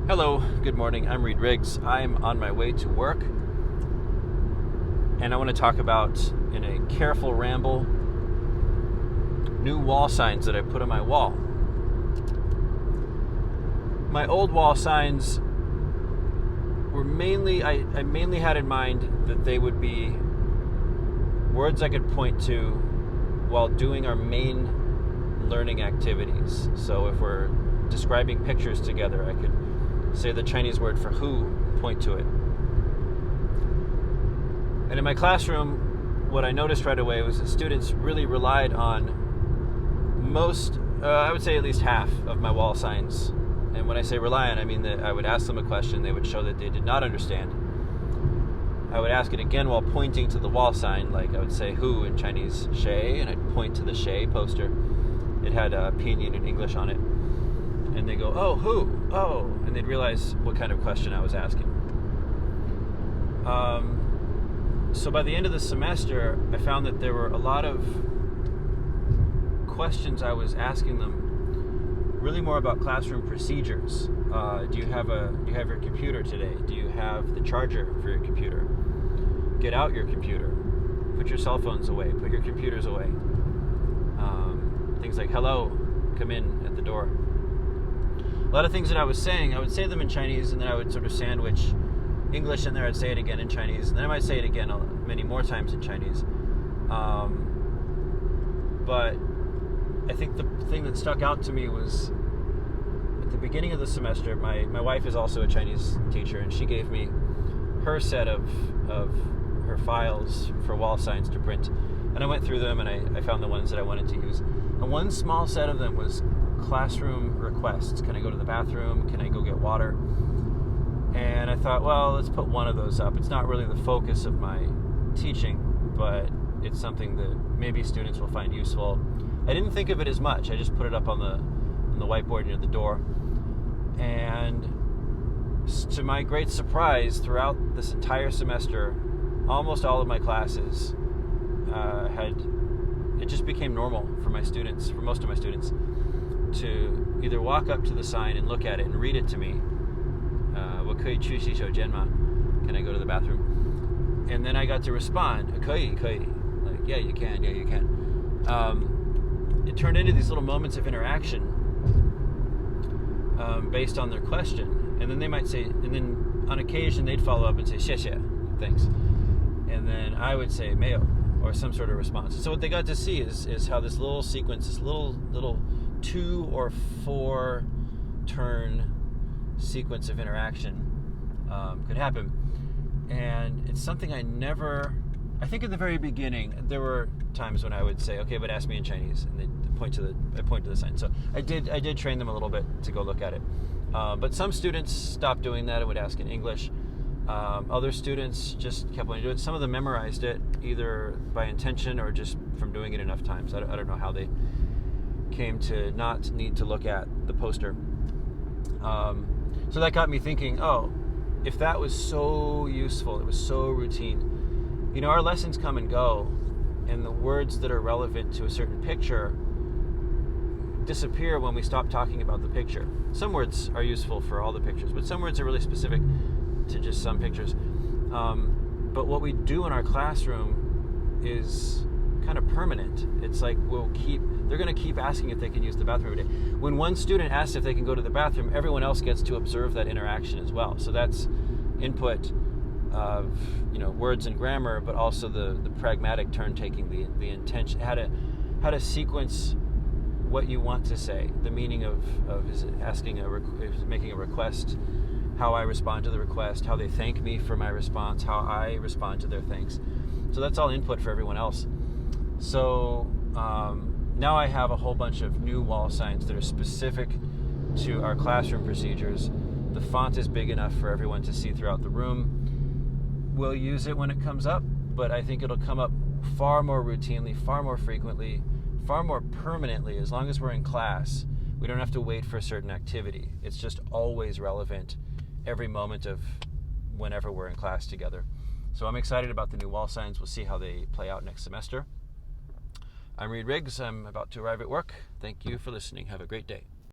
Hello, good morning. I'm Reed Riggs. I'm on my way to work, and I want to talk about, in a careful ramble, new wall signs that I put on my wall. My old wall signs were I mainly had in mind that they would be words I could point to while doing our main learning activities. So if we're describing pictures together, I could say the Chinese word for who, point to it. And in my classroom, what I noticed right away was that students really relied on I would say at least half of my wall signs. And when I say rely on, I mean that I would ask them a question, they would show that they did not understand. I would ask it again while pointing to the wall sign, like I would say who in Chinese, shay, and I'd point to the shay poster. It had pinyin in English on it. And they go, oh, who? Oh, and they'd realize what kind of question I was asking. So by the end of the semester, I found that there were a lot of questions I was asking them, really more about classroom procedures. Do you have your computer today? Do you have the charger for your computer? Get out your computer. Put your cell phones away. Put your computers away. Things like hello, come in at the door. A lot of things that I was saying, I would say them in Chinese, and then I would sort of sandwich English in there. I'd say it again in Chinese, and then I might say it again many more times in Chinese. But I think the thing that stuck out to me was at the beginning of the semester, my wife is also a Chinese teacher, and she gave me her set of her files for wall signs to print. And I went through them, and I found the ones that I wanted to use. And one small set of them was classroom requests. Can I go to the bathroom? Can I go get water? And I thought, well, let's put one of those up. It's not really the focus of my teaching, but it's something that maybe students will find useful. I didn't think of it as much. I just put it up on the whiteboard near the door. And to my great surprise, throughout this entire semester, almost all of my classes it just became normal for most of my students, to either walk up to the sign and look at it and read it to me. 我可以去洗手间吗? Can I go to the bathroom? And then I got to respond, 可以. Like, yeah, you can. It turned into these little moments of interaction based on their question. And then they might say, and then on occasion they'd follow up and say, 谢谢, thanks. And then I would say, 没有, or some sort of response. So what they got to see is how this little sequence, this little 2 or 4 turn sequence of interaction could happen. And it's something I think at the very beginning, there were times when I would say, okay, but ask me in Chinese, and they'd point to the sign. So I did train them a little bit to go look at it. But some students stopped doing that and would ask in English. Other students just kept wanting to do it. Some of them memorized it, either by intention or just from doing it enough times. I don't know how they came to not need to look at the poster. So that got me thinking, oh, if that was so useful, it was so routine. You know, our lessons come and go, and the words that are relevant to a certain picture disappear when we stop talking about the picture. Some words are useful for all the pictures, but some words are really specific to just some pictures. But what we do in our classroom is kind of permanent. It's like they're going to keep asking if they can use the bathroom every day. When one student asks if they can go to the bathroom, everyone else gets to observe that interaction as well. So that's input of words and grammar, but also the pragmatic turn taking, the intention, how to sequence what you want to say, the meaning of is making a request, how I respond to the request, how they thank me for my response, how I respond to their thanks. So that's all input for everyone else. So now I have a whole bunch of new wall signs that are specific to our classroom procedures. The font is big enough for everyone to see throughout the room. We'll use it when it comes up, but I think it'll come up far more routinely, far more frequently, far more permanently. As long as we're in class, we don't have to wait for a certain activity. It's just always relevant every moment of whenever we're in class together. So I'm excited about the new wall signs. We'll see how they play out next semester. I'm Reed Riggs. I'm about to arrive at work. Thank you for listening. Have a great day.